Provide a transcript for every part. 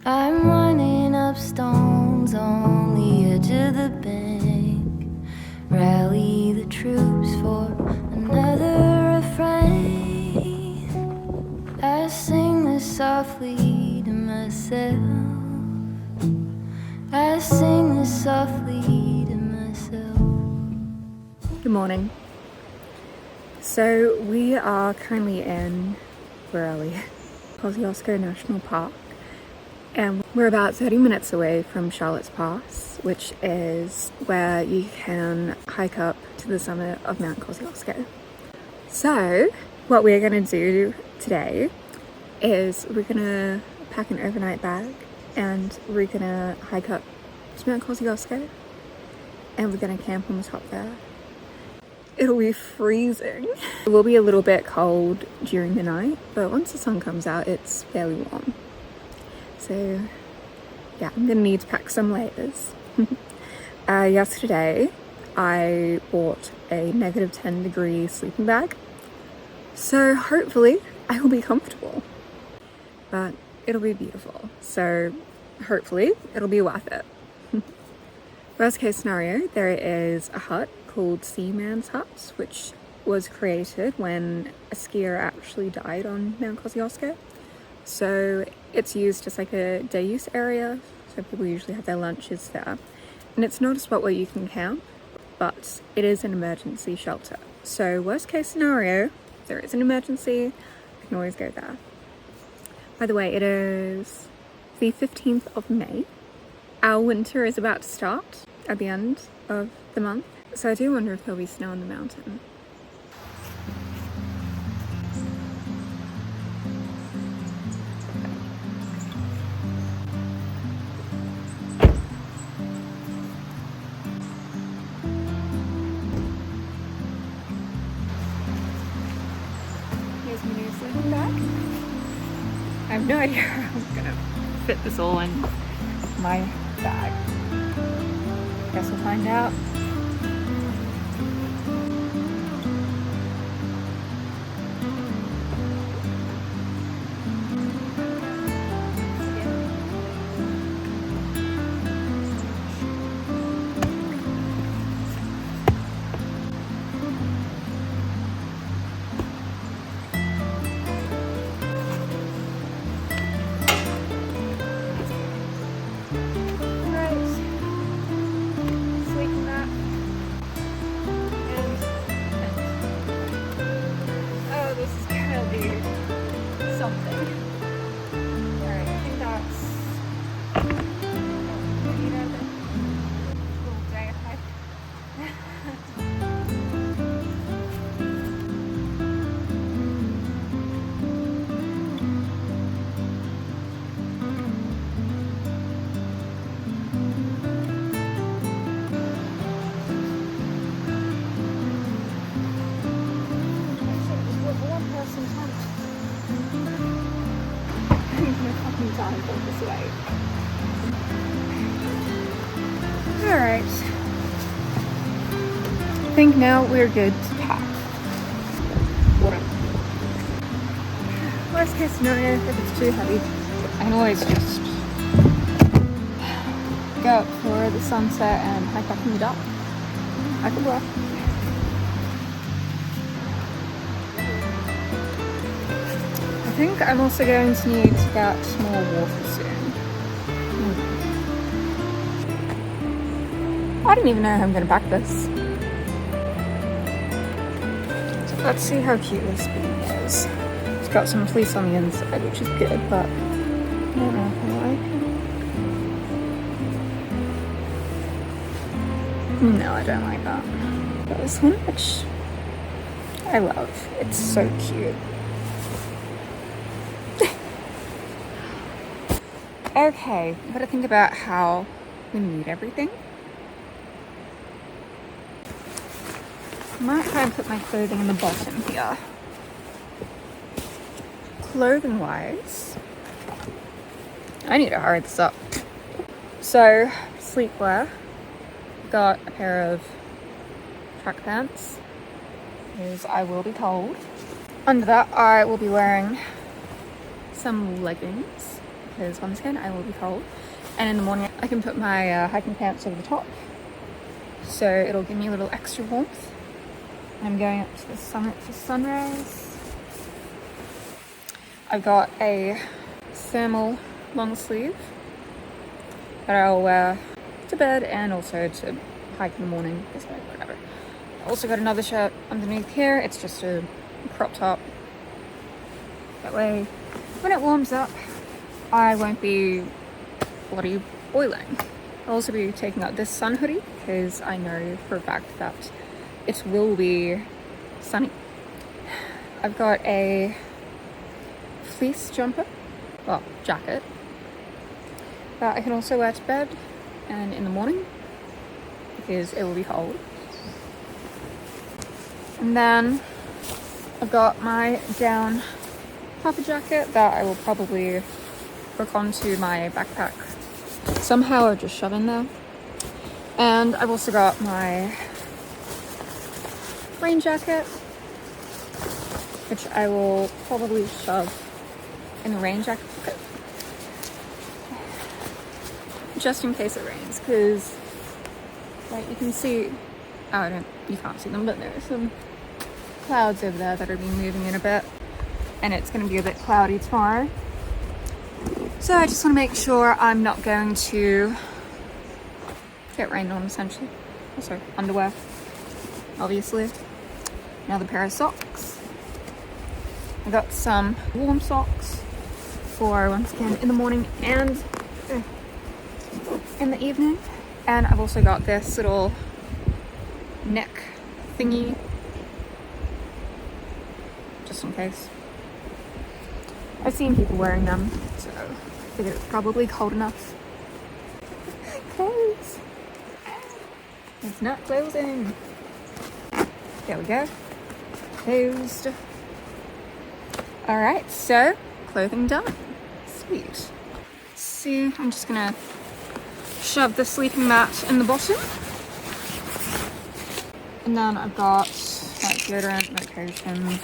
I'm running up stones on the edge of the bank. Rally the troops for another refrain. I sing this softly to myself. I sing this softly to myself. Good morning. So we are currently in, where are we? Kosciuszko National Park. And we're about 30 minutes away from Charlotte's Pass, which is where you can hike up to the summit of Mount Kosciusko. So what we're going to do today is we're going to pack an overnight bag and we're going to hike up to Mount Kosciusko and we're going to camp on the top there. It'll be freezing. It will be a little bit cold during the night, but once the sun comes out, it's fairly warm. So yeah, I'm gonna need to pack some layers. Yesterday, I bought a -10-degree sleeping bag. So hopefully I will be comfortable, but it'll be beautiful. So hopefully it'll be worth it. Worst case scenario, there is a hut called Seaman's hut, which was created when a skier actually died on Mount Kosciusko. So it's used as like a day use area, so people usually have their lunches there. And it's not a spot where you can camp, but it is an emergency shelter. So worst case scenario, if there is an emergency, you can always go there. By the way, it is the 15th of May. Our winter is about to start at the end of the month. So I do wonder if there'll be snow on the mountain. Here's my new sleeping bag. I have no idea how I'm gonna fit this all in my bag. Guess we'll find out. This way. Alright. I think now we're good to pack. Worst case scenario, if it's too heavy, I can always just go up for the sunset and hike up in the dark. I could work. I think I'm also going to need to get more water soon. I don't even know how I'm going to pack this. So let's see how cute this bean is. It's got some fleece on the inside, which is good, but I don't know if I like it. No, I don't like that. But this one, which I love. It's so cute. Okay, I've got to think about how we need everything. I might try and put my clothing in the bottom here. Clothing wise, I need to hurry this up. So, sleepwear, got a pair of track pants, because I will be cold. Under that, I will be wearing some leggings, because once again I will be cold. And in the morning I can put my hiking pants over the top, so it'll give me a little extra warmth. I'm going up to the summit for sunrise. I've got a thermal long sleeve that I'll wear to bed and also to hike in the morning, because whatever. I also got another shirt underneath here. It's just a crop top. That way, when it warms up, I won't be bloody boiling. I'll also be taking out this sun hoodie because I know for a fact that it will be sunny. I've got a fleece jumper, well, jacket, that I can also wear to bed and in the morning because it will be cold. And then I've got my down puffer jacket that I will probably hook onto my backpack somehow or just shove in there. And I've also got my rain jacket, which I will probably shove in the rain jacket pocket just in case it rains, because like you can see, you can't see them, but there are some clouds over there that are being moving in a bit, and it's going to be a bit cloudy tomorrow. So I just want to make sure I'm not going to get rained on, essentially. Also underwear, obviously. Another pair of socks. I got some warm socks for, once again, in the morning and in the evening. And I've also got this little neck thingy, just in case. I've seen people wearing them, so I figured it's probably cold enough. Close! It's not closing. There we go. Closed. Alright, so clothing done. Sweet. See, I'm just gonna shove the sleeping mat in the bottom. And then I've got like deodorant, medications,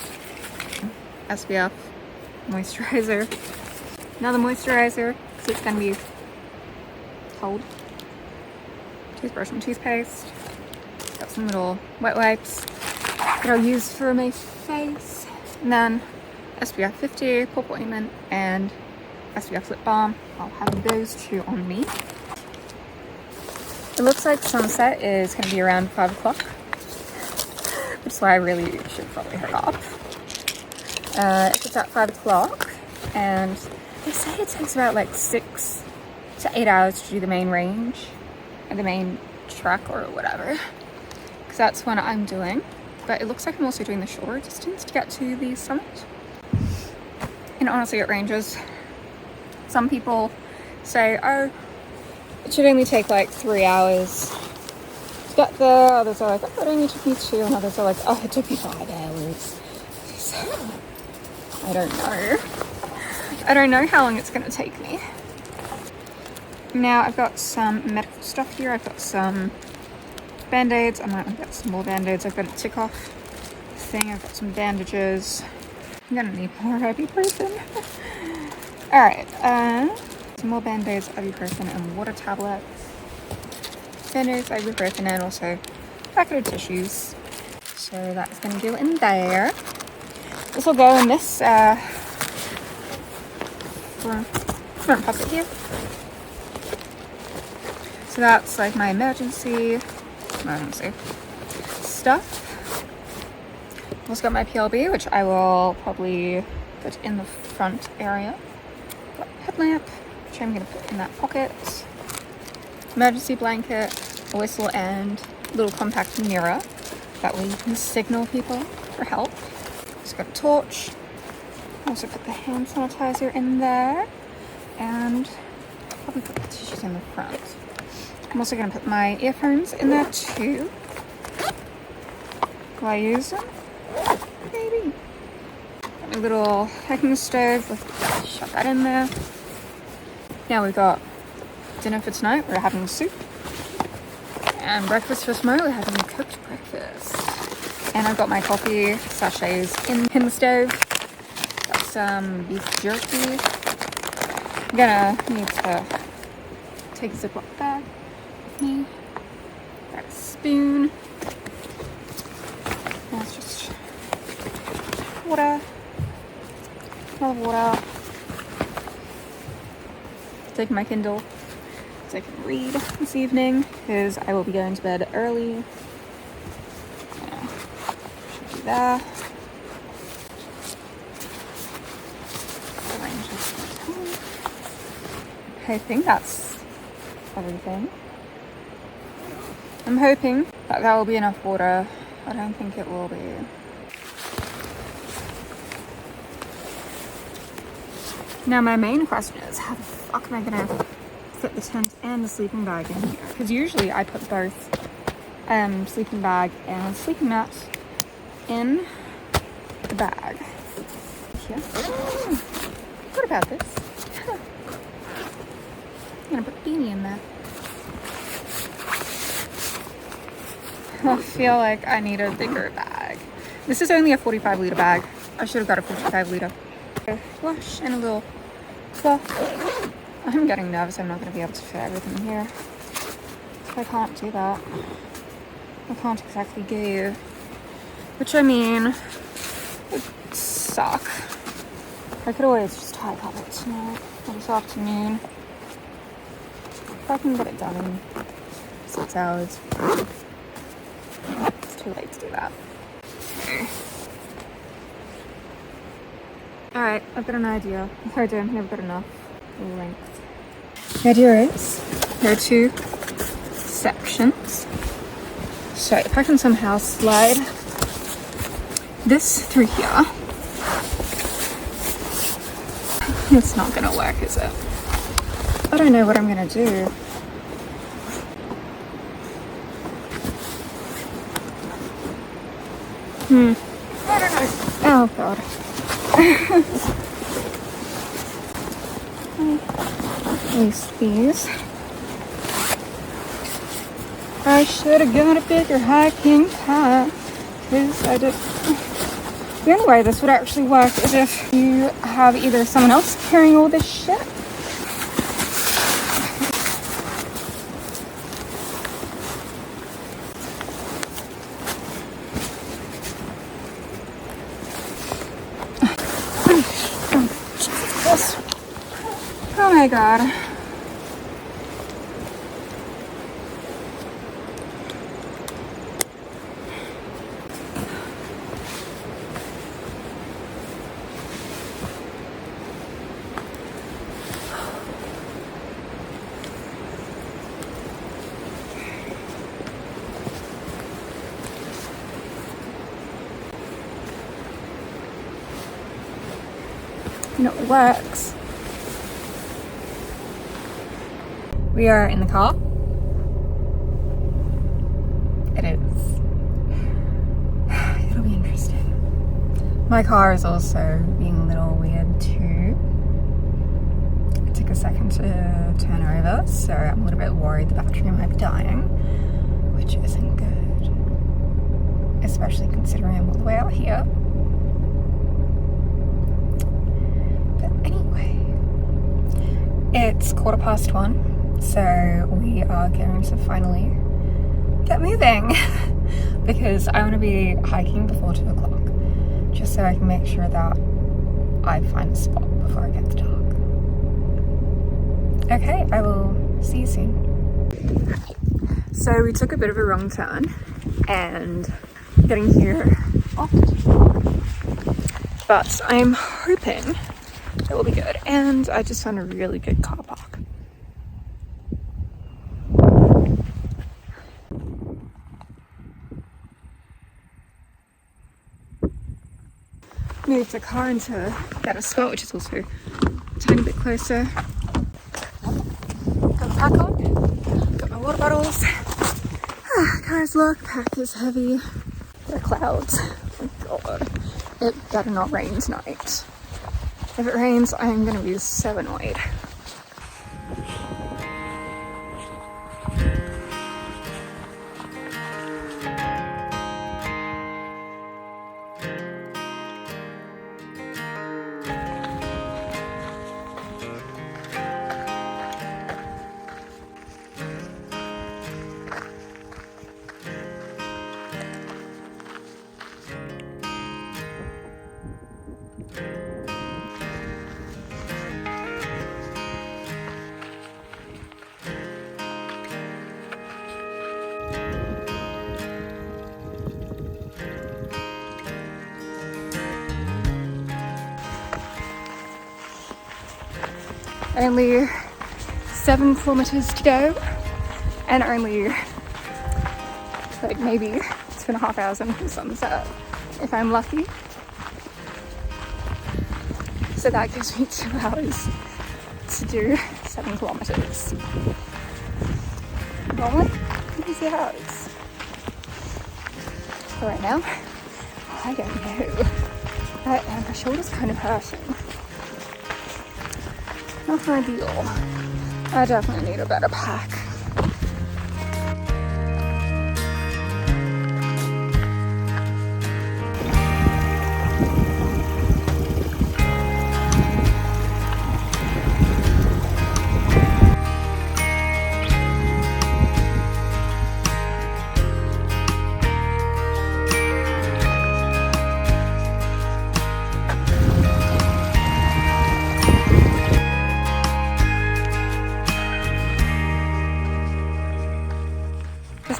SPF, moisturizer, another moisturizer because it's gonna be cold, toothbrush and toothpaste, got some little wet wipes that I'll use for my face, and then SPF 50, pop ointment, and SPF lip balm. I'll have those two on me. It looks like sunset is going to be around 5 o'clock, which is why I really should probably head off. If it's at 5 o'clock, and they say it takes about like 6 to 8 hours to do the main range, or the main track or whatever, because that's what I'm doing. But it looks like I'm also doing the shorter distance to get to the summit. And honestly, it ranges. Some people say, oh, it should only take like 3 hours to get there. Others are like, oh, it only took me 2. And others are like, oh, it took me 5 hours. So, I don't know. I don't know how long it's going to take me. Now, I've got some medical stuff here. I've got some band-aids. I might get some more band-aids. I've got a tick off thing. I've got some bandages. I'm gonna need more ibuprofen. Alright, some more band-aids, ibuprofen, and water tablets. Band-aids, ibuprofen, and also a packet of tissues. So that's gonna go in there. This will go in this front pocket here. So that's like my emergency stuff. I've also got my PLB, which I will probably put in the front area. Got a headlamp, which I'm going to put in that pocket. Emergency blanket, a whistle, and a little compact mirror. That way you can signal people for help. Just got a torch. Also put the hand sanitizer in there. And probably put the tissues in the front. I'm also going to put my earphones in there too. Do I use them? Maybe. Got my little hiking stove. Let's shove that in there. Now we've got dinner for tonight. We're having soup. And breakfast for tomorrow. We're having a cooked breakfast. And I've got my coffee sachets in the stove. Got some beef jerky. I'm gonna need to take a Ziploc bag with me. Grab a spoon. That's just water. More water. Take my Kindle so I can read this evening because I will be going to bed early. Yeah, should do that. I think that's everything. I'm hoping that there will be enough water. I don't think it will be. Now my main question is, how the fuck am I gonna fit the tent and the sleeping bag in here? Because usually I put both sleeping bag and sleeping mat in the bag. Here. What about this? I'm gonna put beanie in there. I feel like I need a bigger bag. This is only a 45 litre bag. I should have got a 55 litre. Wash and a little cloth. I'm getting nervous I'm not going to be able to fit everything here. So I can't do that. I can't exactly go. Which, I mean, would suck. I could always just hike up it tonight or this afternoon. If I can get it done in 6 hours. It's too late to do that. Alright, I've got an idea. I don't think I've got enough length. The idea is there are 2 sections. So if I can somehow slide this through here, it's not gonna work, is it? I don't know what I'm gonna do. I don't know. Oh god. Use these. I should have got a bigger hiking pack. Because I did. The only way this would actually work is if you have either someone else carrying all this shit. Oh my god. And it works. We are in the car. It is. It'll be interesting. My car is also being a little weird too. It took a second to turn over, so I'm a little bit worried the battery might be dying, which isn't good, especially considering I'm all the way out here. But anyway, it's 1:15. So we are going to finally get moving because I want to be hiking before 2 o'clock, just so I can make sure that I find a spot before it gets dark. Okay, I will see you soon. So we took a bit of a wrong turn and getting here but I'm hoping it will be good, and I just found a really good car park. Moved the car into get a spot, which is also a tiny bit closer. Got the pack on, got my water bottles. Guys, look, pack is heavy. There are clouds. Oh god, it better not rain tonight. If it rains, I am gonna be so annoyed. Only 7 kilometers to go, and only like maybe 2.5 hours until sunset, if I'm lucky. So that gives me 2 hours to do 7 kilometers. Normally, easy hours. But right now, I don't know. And my shoulder's kind of hurting. Not ideal. I definitely need a better pack.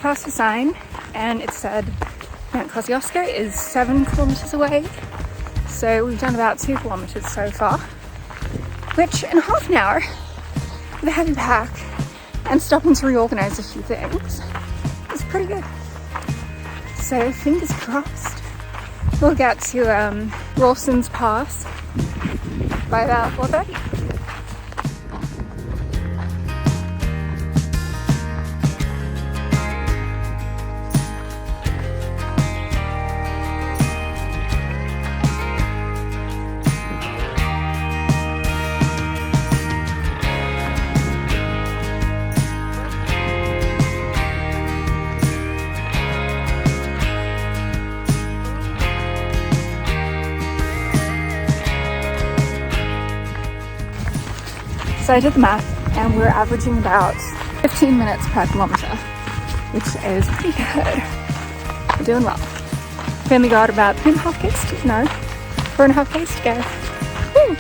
Past the sign, and it said Mount Kosciusko is 7 kilometers away, so we've done about 2 kilometers so far, which in half an hour with a heavy pack and stopping to reorganize a few things is pretty good. So fingers crossed we'll get to Rawson Pass by about 4:30. So I did the math, and we're averaging about 15 minutes per kilometer, which is pretty good. We're doing well. We've only got about 3.5 Ks to, no, 4.5 Ks to go. Woo!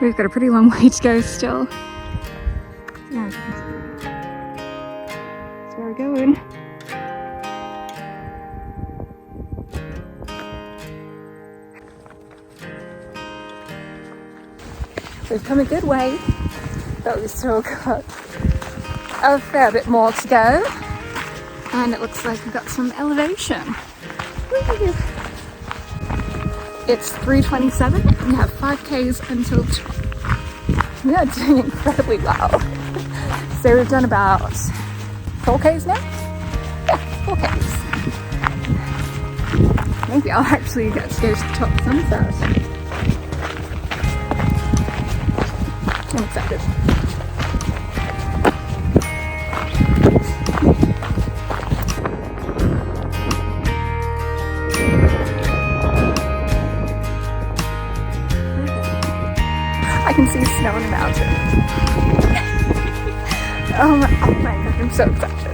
We've got a pretty long way to go still. Yeah, that's where we're going. We've come a good way, but we've still got a fair bit more to go. And it looks like we've got some elevation. Woo! It's 3:27. We have 5 Ks until 12. We are doing incredibly well. So we've done about 4 Ks now? Yeah, 4 Ks. Maybe I'll actually get to go to the top sunset. I'm excited. I can see snow on the mountain. Oh my god, I'm so excited.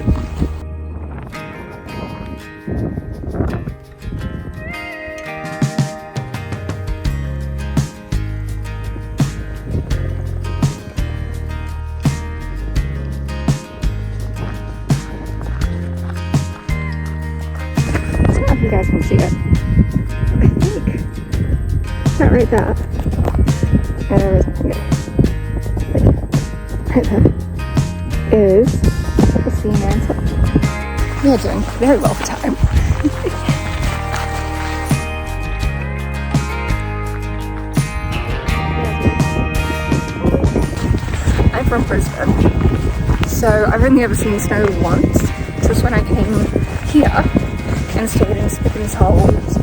I don't know if you guys can see it. I think it's not right there. And there is nothing good. Right there is the Seaman. We are doing very well for time. from Brisbane, so I've only ever seen snow once, which was when I came here and stayed in Spiffing's Holes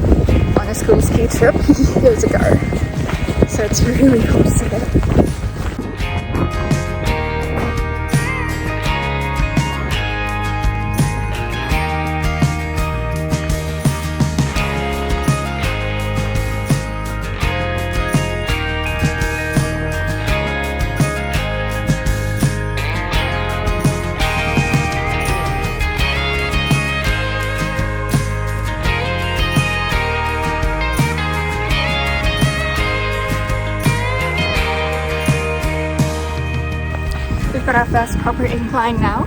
on a school ski trip years ago. So it's really cool to see it. We've got our first proper incline now.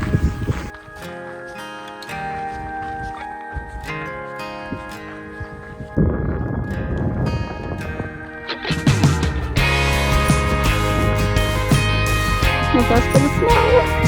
My first bit of snow.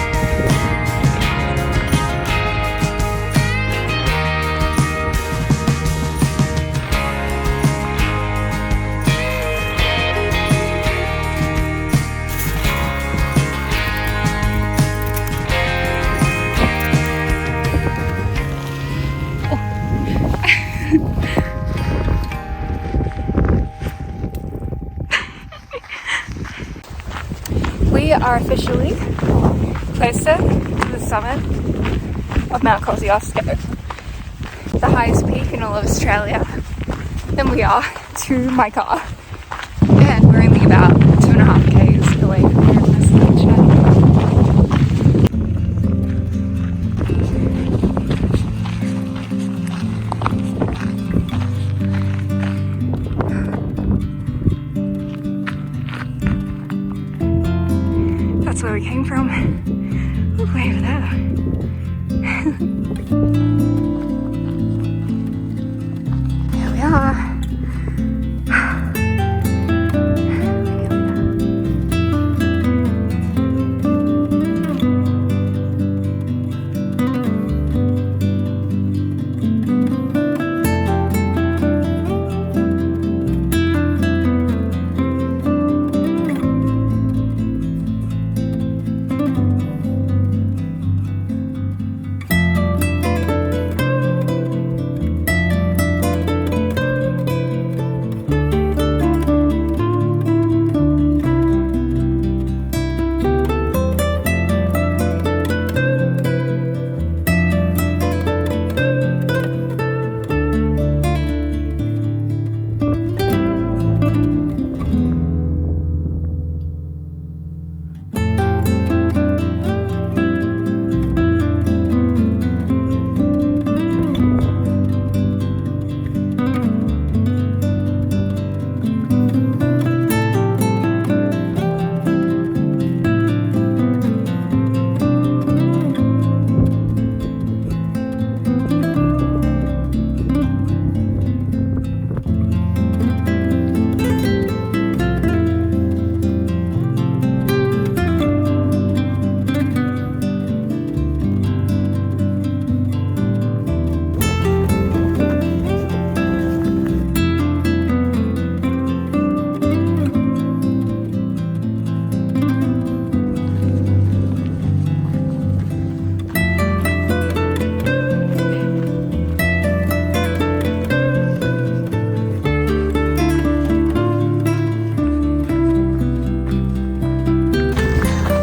We are officially closer to the summit of Mount Kosciusko, the highest peak in all of Australia, than we are to my car. And we're only about 2.5 k's away from our destination. That's where we came from, all the way over there. Here we are.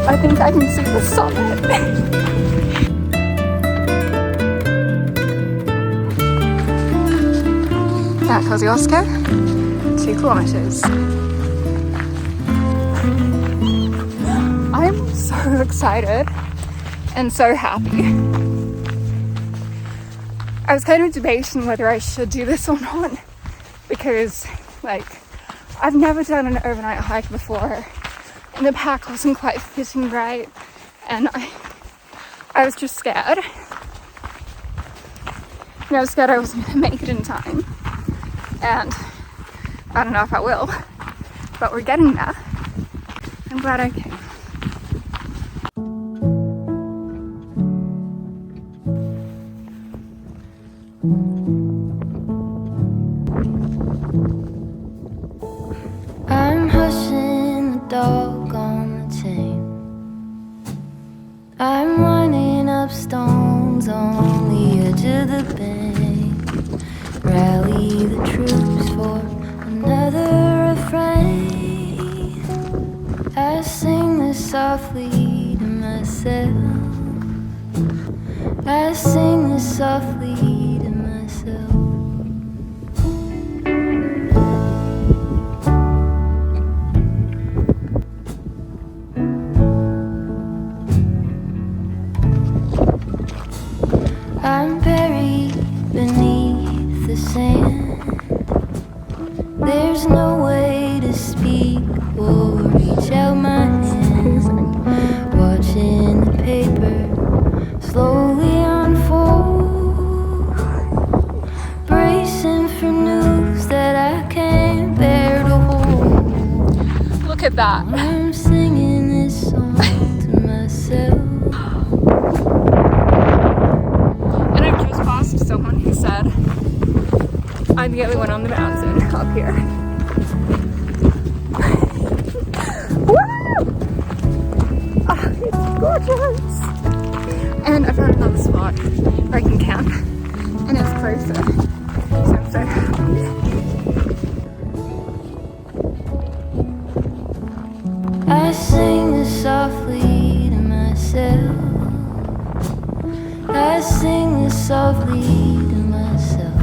I think I can see the summit. Mount Kosciusko, 2 kilometers. I'm so excited and so happy. I was kind of debating whether I should do this or not because, like, I've never done an overnight hike before and the pack wasn't quite fitting right, and I was just scared. And I was scared I wasn't going to make it in time, and I don't know if I will, but we're getting there. I'm glad I came. I'm hushing the dog on the chain. I'm running up stones on the edge of the bank. Rally the troops for another refrain. I sing this softly to myself. I sing this softly to myself. I'm buried beneath the sand. There's no way to speak or reach out my hand. Watching the paper slowly unfold. Bracing for news that I can't bear to hold. Look at that. I'm singing this song to myself. And I've just passed someone who said I'm the only one on the mountain up here. Woo! Oh, it's gorgeous! And I found another spot where I can camp, and it's closer. So I'm so happy. I sing this softly to myself. I sing this softly to myself.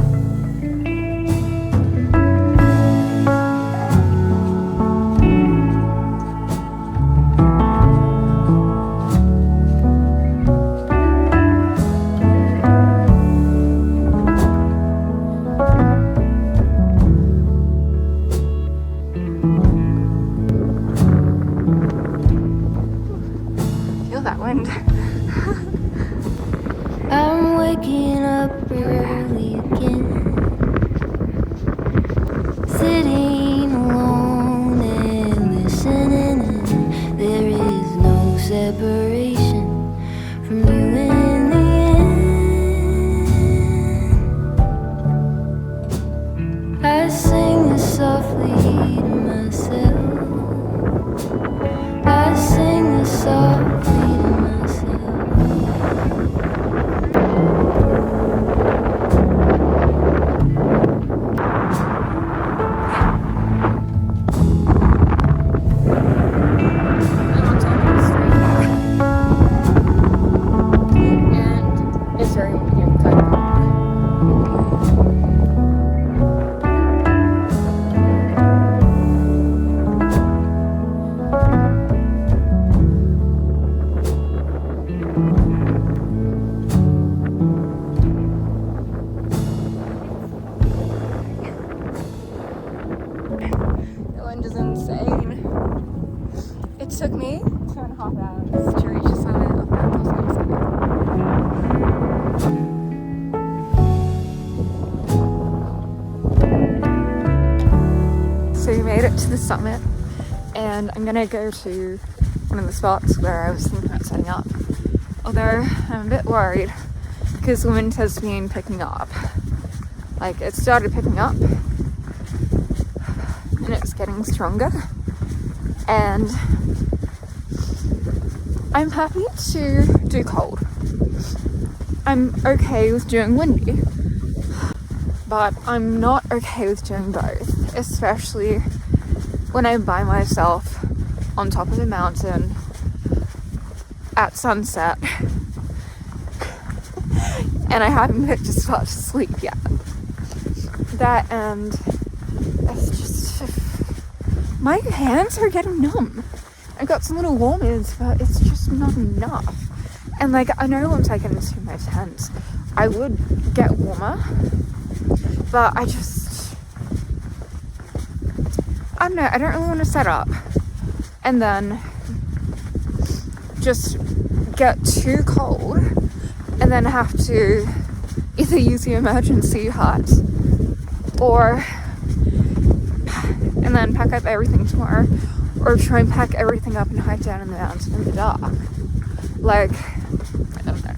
Feel that wind. I'm waking up early again, sitting alone and listening in. There is no separation from you in the end. I sing this softly to myself. I sing this softly to myself. And it's very windy. The wind is insane. It took me 2.5 hours to reach the summit of Mount Kosciusko. So we made it to the summit, and I'm gonna go to one of the spots where I was thinking about setting up. Although I'm a bit worried because the wind has been picking up. Like, it started picking up and it's getting stronger, and I'm happy to do cold. I'm okay with doing windy, but I'm not okay with doing both, especially when I'm by myself on top of a mountain at sunset and I haven't picked a spot to sleep yet. That, and it's just, my hands are getting numb. I've got some little warmers, but it's just not enough. And like, I know once I get into my tent, I would get warmer, but I don't know, I don't really want to set up and then just get too cold and then have to either use the emergency hut or and then pack up everything tomorrow, or try and pack everything up and hike down in the mountain in the dark. Like, I don't know.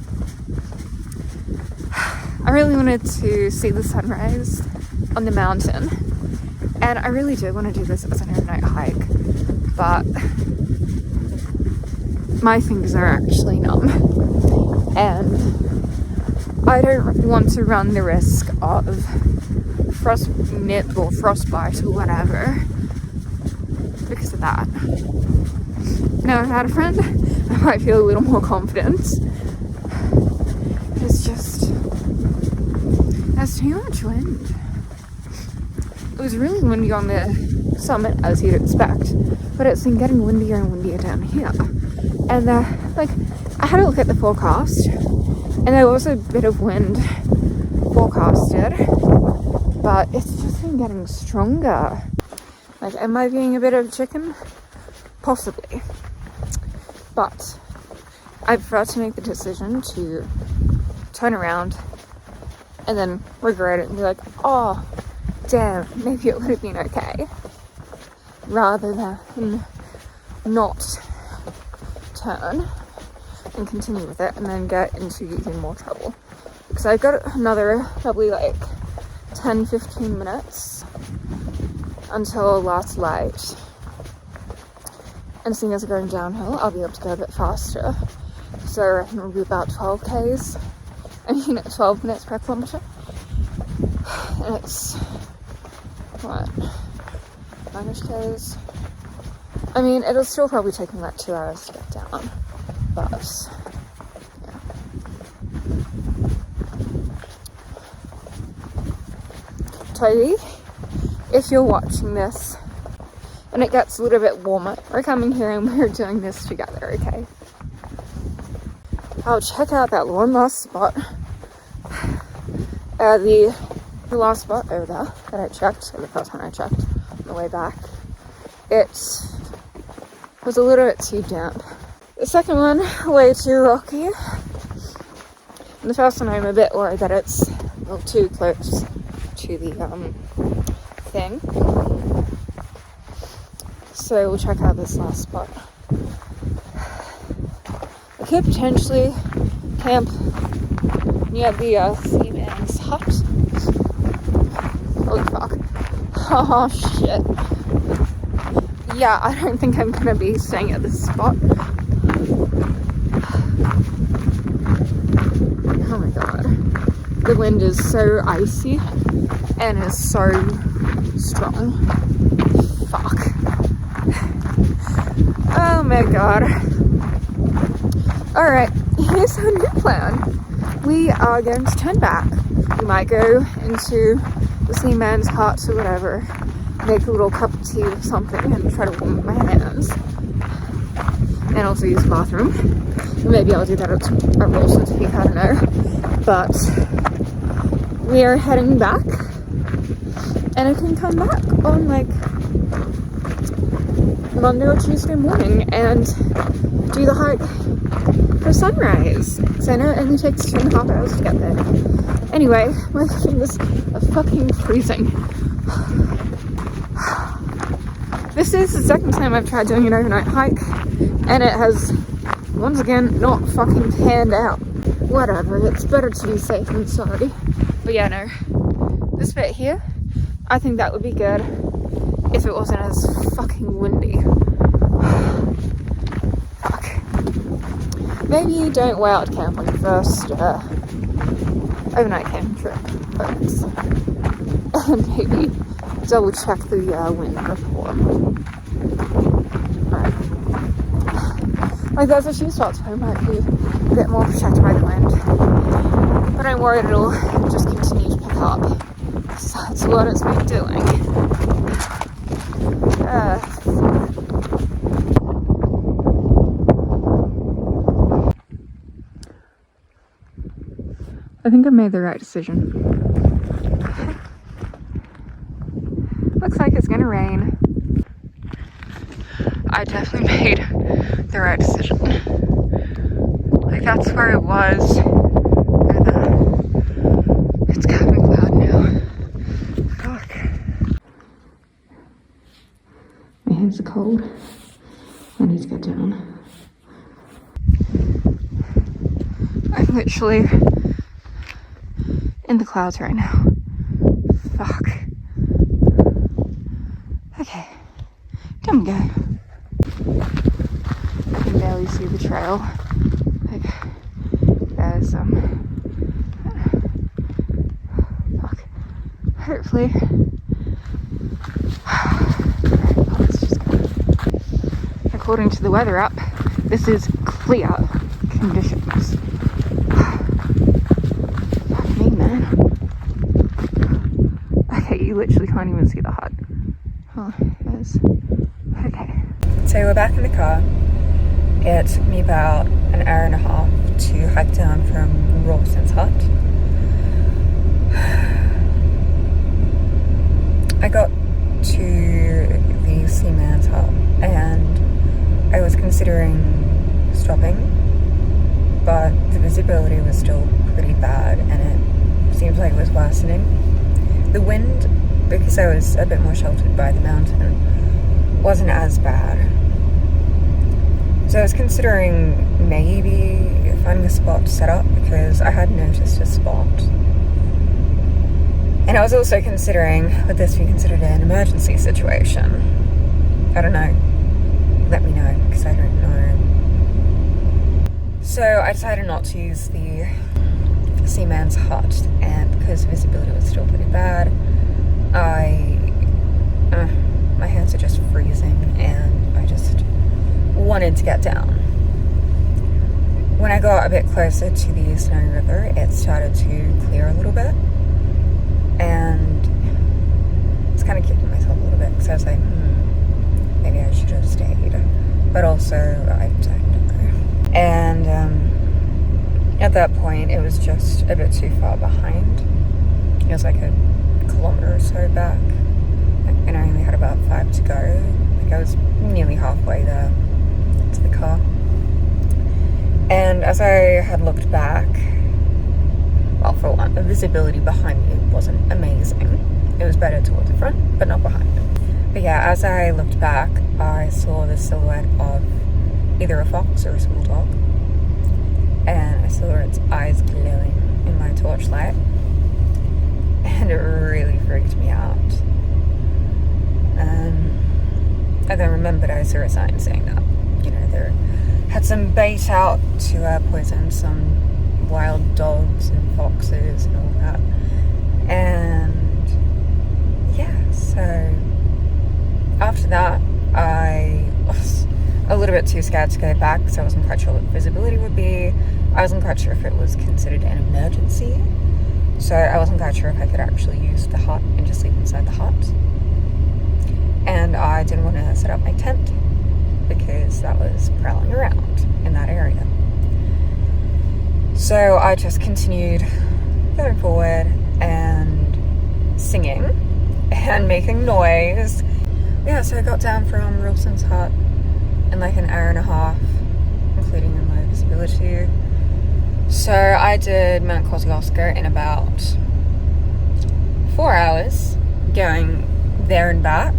I really wanted to see the sunrise on the mountain, and I really do want to do this as an overnight hike, but my fingers are actually numb, and I don't want to run the risk of frostnip or frostbite or whatever because of that. Now, if I had a friend, I might feel a little more confident. It's just, there's too much wind. It was really windy on the summit, as you'd expect, but it's been getting windier and windier down here. And like, I had a look at the forecast, and there was a bit of wind forecasted, but it's just been getting stronger. Like, am I being a bit of a chicken? Possibly. But I prefer to make the decision to turn around and then regret it and be like, oh, damn, maybe it would have been okay. Rather than not turn and continue with it and then get into even more trouble. Because I've got another probably like 10-15 minutes until last light. And seeing as we're going downhill, I'll be able to go a bit faster. So I reckon it'll be about 12 k's. 12 minutes per kilometre. And it's, what, 9ish k's? I mean, it'll still probably take me like 2 hours to get down. But, yeah. Toby, if you're watching this, and it gets a little bit warmer, we're coming here and we're doing this together, okay? I'll check out that one last spot. The last spot over there that I checked, or the first one I checked on the way back, it was a little bit too damp. The second one, way too rocky. And the first one, I'm a bit worried that it's a little too close to the thing. So we'll check out this last spot. I could potentially camp near the Seaman's hut. Holy fuck. Oh shit. Yeah, I don't think I'm gonna be staying at this spot. Oh my god. The wind is so icy and is so strong. Fuck. Oh my god. Alright, here's our new plan. We are going to turn back. We might go into the Seaman's hut or whatever, make a little cup of tea or something and try to warm up my hands. And also use the bathroom. Maybe I'll do that at Rawson Pass, I don't know. But we are heading back. And I can come back on like Monday or Tuesday morning and do the hike for sunrise. So I know it only takes 2.5 hours to get there. Anyway, my fingers are fucking freezing. This is the second time I've tried doing an overnight hike, and it has, once again, not fucking panned out. Whatever, it's better to be safe than sorry. But yeah, no. This bit here, I think that would be good if it wasn't as fucking windy. Fuck. Maybe don't wild camp on your first overnight camping trip, folks. And maybe double check the wind report. Alright. Like there's a few spots where I might be a bit more protected by the wind. But I'm worried it'll just continue to pick up. So that's what it's been doing. I think I made the right decision. Looks like it's gonna rain. I definitely made the right decision. Like that's where it was. It's kind of cloud now. Fuck. My hands are cold. I need to get down. I'm literally in the clouds right now. Fuck. Okay. Time to go. I can barely see the trail. still. Like, there's fuck. Hopefully. Oh, let's just go. According to the weather app, this is clear conditions. Fuck me, man. Okay, you literally can't even see the hut. Oh, there's... Okay. So we're back in the car. It took me about an hour and a half to hike down from Rawson's hut. I got to the Seaman's hut and I was considering stopping, but the visibility was still pretty bad and it seems like it was worsening. The wind, because I was a bit more sheltered by the mountain, wasn't as bad. So I was considering maybe finding a spot to set up because I had noticed a spot. And I was also considering, would this be considered an emergency situation? I don't know. Let me know, because I don't know. So I decided not to use the Seaman's hut, and because visibility was still pretty bad, my hands are just freezing, and I just wanted to get down. When I got a bit closer to the Snowy River, it started to clear a little bit, and I was kind of kicking myself a little bit because I was like, maybe I should have stayed, but also I decided to go. And at that point, it was just a bit too far behind. It was like a kilometer or so back, and I only had about 5 to go. Like I was nearly halfway there to the car. And as I had looked back, well, for one, the visibility behind me wasn't amazing. It was better towards the front, but not behind me. But yeah, as I looked back, I saw the silhouette of either a fox or a small dog. And I saw its eyes glowing in my torchlight. And it really freaked me out. I then remembered I saw a sign saying that, you know, there had some bait out to poison some wild dogs and foxes and all that. And yeah, so after that, I was a little bit too scared to go back because I wasn't quite sure what visibility would be. I wasn't quite sure if it was considered an emergency. So I wasn't quite sure if I could actually use the hut and just sleep inside the hut. And I didn't want to set up my tent because that was prowling around in that area. So I just continued going forward and singing and making noise. Yeah, so I got down from Rawson's hut in like an hour and a half, including in low visibility. So I did Mount Kosciusko in about 4 hours, going there and back,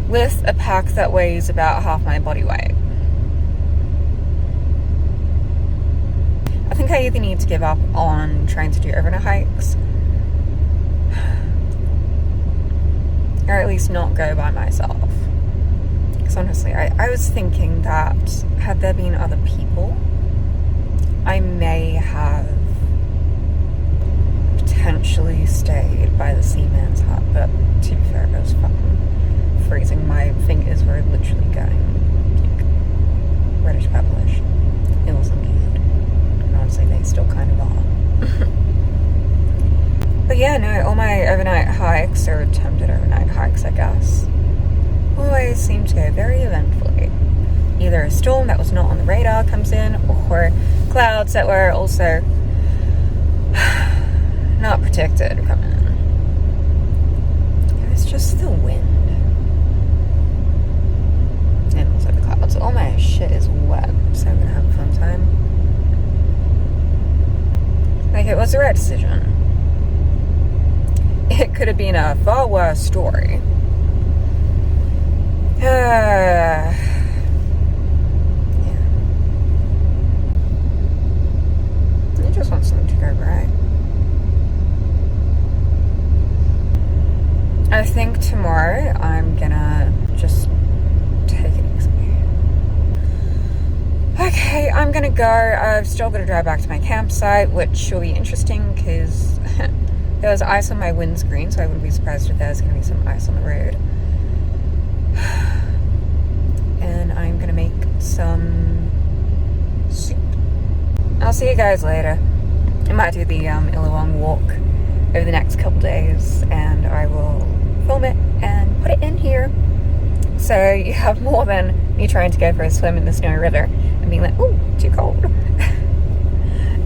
with a pack that weighs about half my body weight. I think I either need to give up on trying to do overnight hikes, or at least not go by myself. Because honestly, I was thinking that had there been other people, I may have potentially stayed by the Seaman's hut, but to be fair, it was fucking freezing. My fingers were literally going like reddish purplish. It wasn't good. And honestly, they still kind of are. But yeah, no, all my overnight hikes, or attempted overnight hikes, I guess, always seem to go very eventfully. Either a storm that was not on the radar comes in, or clouds that were also not protected come in. It was just the wind. And also the clouds. All my shit is wet, so I'm gonna have a fun time. Like, it was the right decision. It could have been a far worse story. Yeah. I just want something to go right. I think tomorrow I'm gonna just take it easy. Okay, I'm gonna go. I've still got to drive back to my campsite, which will be interesting because there was ice on my windscreen, so I wouldn't be surprised if there's going to be some ice on the road. And I'm gonna make some soup. I'll see you guys later. I might do the Illawong walk over the next couple days, and I will film it and put it in here. So you have more than me trying to go for a swim in the Snowy River and being like, ooh, too cold.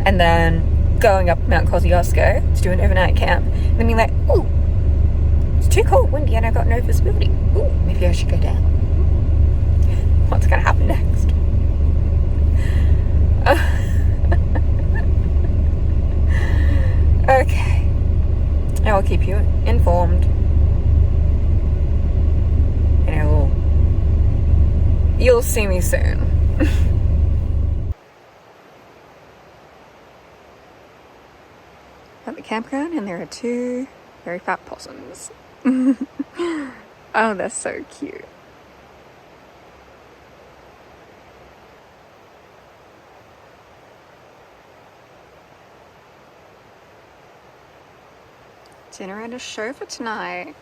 And then going up Mount Kosciusko to do an overnight camp, and then being like, ooh, it's too cold, windy, and I've got no visibility. Ooh, maybe I should go down. What's gonna happen next? Okay. I will keep you informed. And you'll see me soon. At the campground, and there are 2 very fat possums. Oh, they're so cute. Dinner and a show for tonight.